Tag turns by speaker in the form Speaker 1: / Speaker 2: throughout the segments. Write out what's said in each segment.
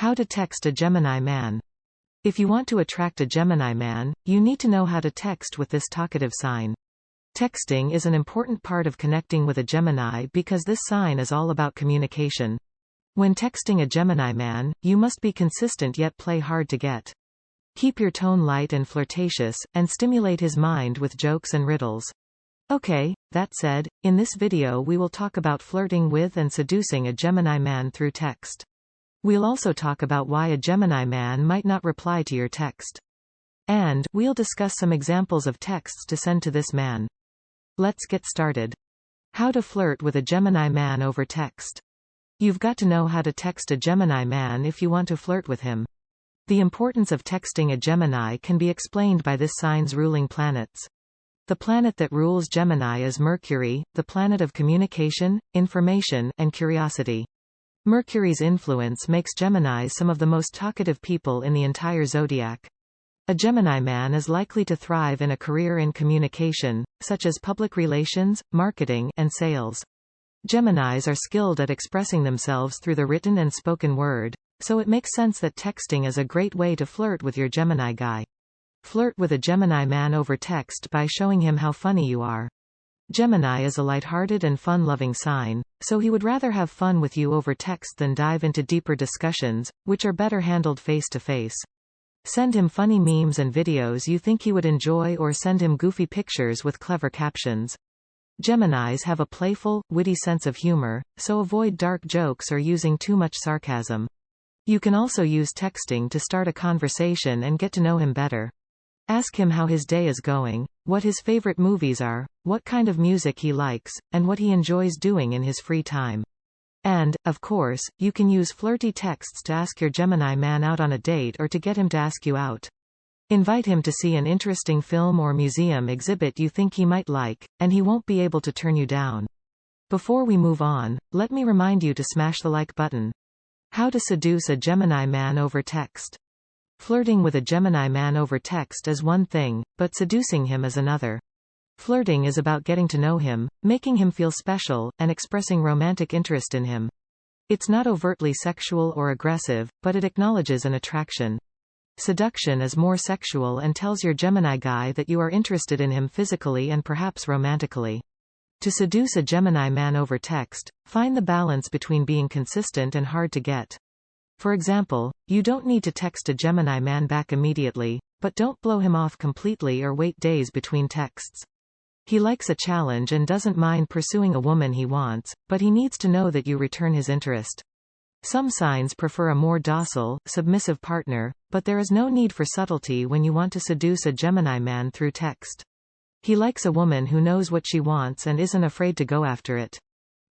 Speaker 1: How to text a Gemini man. If you want to attract a Gemini man, you need to know how to text with this talkative sign. Texting is an important part of connecting with a Gemini because this sign is all about communication. When texting a Gemini man, you must be consistent yet play hard to get. Keep your tone light and flirtatious, and stimulate his mind with jokes and riddles. Okay, that said, in this video we will talk about flirting with and seducing a Gemini man through text. We'll also talk about why a Gemini man might not reply to your text. And we'll discuss some examples of texts to send to this man. Let's get started. How to flirt with a Gemini man over text. You've got to know how to text a Gemini man if you want to flirt with him. The importance of texting a Gemini can be explained by this sign's ruling planets. The planet that rules Gemini is Mercury, the planet of communication, information, and curiosity. Mercury's influence makes Geminis some of the most talkative people in the entire zodiac. A Gemini man is likely to thrive in a career in communication, such as public relations, marketing, and sales. Geminis are skilled at expressing themselves through the written and spoken word, so it makes sense that texting is a great way to flirt with your Gemini guy. Flirt with a Gemini man over text by showing him how funny you are. Gemini is a lighthearted and fun-loving sign, so he would rather have fun with you over text than dive into deeper discussions, which are better handled face-to-face. Send him funny memes and videos you think he would enjoy, or send him goofy pictures with clever captions. Geminis have a playful, witty sense of humor, so avoid dark jokes or using too much sarcasm. You can also use texting to start a conversation and get to know him better. Ask him how his day is going, what his favorite movies are, what kind of music he likes, and what he enjoys doing in his free time. And, of course, you can use flirty texts to ask your Gemini man out on a date or to get him to ask you out. Invite him to see an interesting film or museum exhibit you think he might like, and he won't be able to turn you down. Before we move on, let me remind you to smash the like button. How to seduce a Gemini man over text. Flirting with a Gemini man over text is one thing, but seducing him is another. Flirting is about getting to know him, making him feel special, and expressing romantic interest in him. It's not overtly sexual or aggressive, but it acknowledges an attraction. Seduction is more sexual and tells your Gemini guy that you are interested in him physically and perhaps romantically. To seduce a Gemini man over text, find the balance between being consistent and hard to get. For example, you don't need to text a Gemini man back immediately, but don't blow him off completely or wait days between texts. He likes a challenge and doesn't mind pursuing a woman he wants, but he needs to know that you return his interest. Some signs prefer a more docile, submissive partner, but there is no need for subtlety when you want to seduce a Gemini man through text. He likes a woman who knows what she wants and isn't afraid to go after it.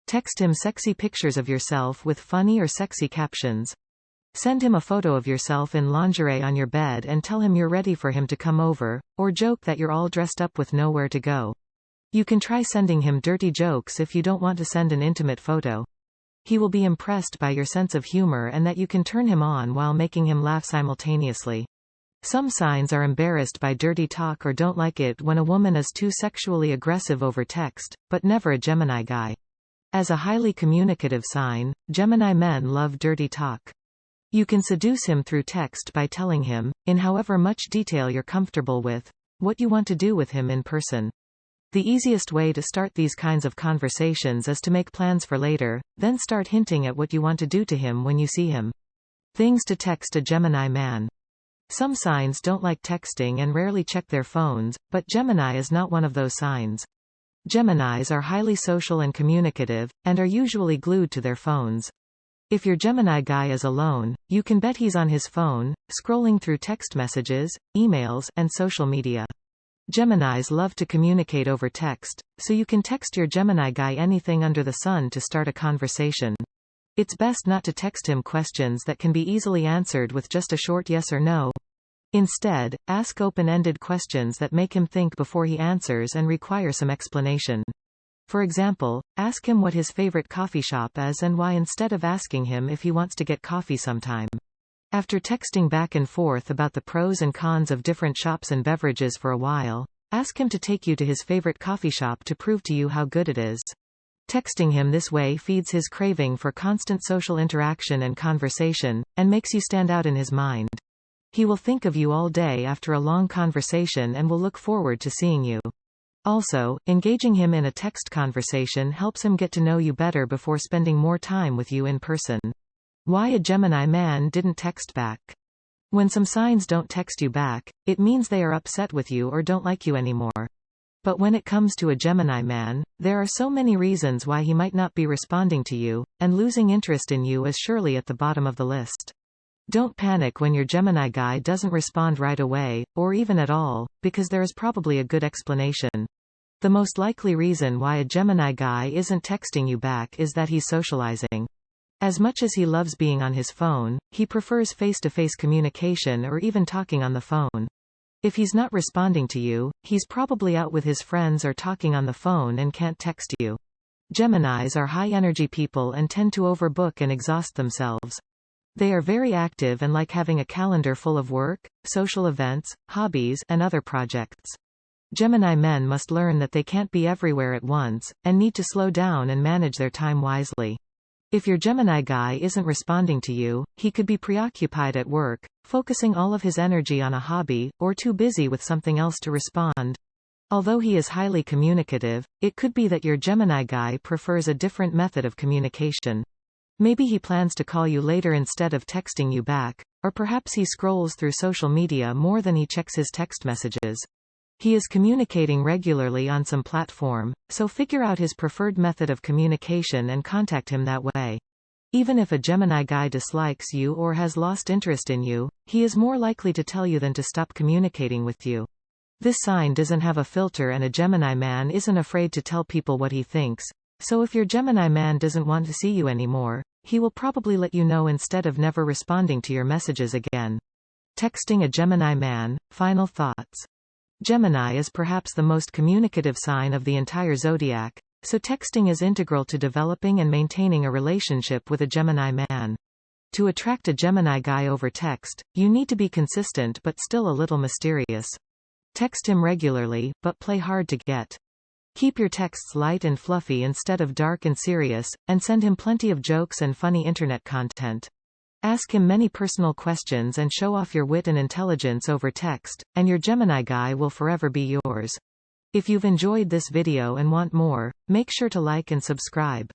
Speaker 1: Text him sexy pictures of yourself with funny or sexy captions. Send him a photo of yourself in lingerie on your bed and tell him you're ready for him to come over, or joke that you're all dressed up with nowhere to go. You can try sending him dirty jokes if you don't want to send an intimate photo. He will be impressed by your sense of humor and that you can turn him on while making him laugh simultaneously. Some signs are embarrassed by dirty talk or don't like it when a woman is too sexually aggressive over text, but never a Gemini guy. As a highly communicative sign, Gemini men love dirty talk. You can seduce him through text by telling him, in however much detail you're comfortable with, what you want to do with him in person. The easiest way to start these kinds of conversations is to make plans for later, then start hinting at what you want to do to him when you see him. Things to text a Gemini man. Some signs don't like texting and rarely check their phones, but Gemini is not one of those signs. Geminis are highly social and communicative, and are usually glued to their phones. If your Gemini guy is alone, you can bet he's on his phone, scrolling through text messages, emails, and social media. Geminis love to communicate over text, so you can text your Gemini guy anything under the sun to start a conversation. It's best not to text him questions that can be easily answered with just a short yes or no. Instead, ask open-ended questions that make him think before he answers and require some explanation. For example, ask him what his favorite coffee shop is and why instead of asking him if he wants to get coffee sometime. After texting back and forth about the pros and cons of different shops and beverages for a while, ask him to take you to his favorite coffee shop to prove to you how good it is. Texting him this way feeds his craving for constant social interaction and conversation, and makes you stand out in his mind. He will think of you all day after a long conversation and will look forward to seeing you. Also, engaging him in a text conversation helps him get to know you better before spending more time with you in person. Why a Gemini man didn't text back. When some signs don't text you back, it means they are upset with you or don't like you anymore. But when it comes to a Gemini man, there are so many reasons why he might not be responding to you, and losing interest in you is surely at the bottom of the list. Don't panic when your Gemini guy doesn't respond right away, or even at all, because there is probably a good explanation. The most likely reason why a Gemini guy isn't texting you back is that he's socializing. As much as he loves being on his phone, he prefers face-to-face communication or even talking on the phone. If he's not responding to you, he's probably out with his friends or talking on the phone and can't text you. Geminis are high-energy people and tend to overbook and exhaust themselves. They are very active and like having a calendar full of work, social events, hobbies, and other projects. Gemini men must learn that they can't be everywhere at once, and need to slow down and manage their time wisely. If your Gemini guy isn't responding to you, he could be preoccupied at work, focusing all of his energy on a hobby, or too busy with something else to respond. Although he is highly communicative, it could be that your Gemini guy prefers a different method of communication. Maybe he plans to call you later instead of texting you back, or perhaps he scrolls through social media more than he checks his text messages. He is communicating regularly on some platform, so figure out his preferred method of communication and contact him that way. Even if a Gemini guy dislikes you or has lost interest in you, he is more likely to tell you than to stop communicating with you. This sign doesn't have a filter, and a Gemini man isn't afraid to tell people what he thinks, so if your Gemini man doesn't want to see you anymore, he will probably let you know instead of never responding to your messages again. Texting a Gemini man. Final thoughts. Gemini is perhaps the most communicative sign of the entire zodiac, so texting is integral to developing and maintaining a relationship with a Gemini man. To attract a Gemini guy over text, you need to be consistent but still a little mysterious. Text him regularly, but play hard to get. Keep your texts light and fluffy instead of dark and serious, and send him plenty of jokes and funny internet content. Ask him many personal questions and show off your wit and intelligence over text, and your Gemini guy will forever be yours. If you've enjoyed this video and want more, make sure to like and subscribe.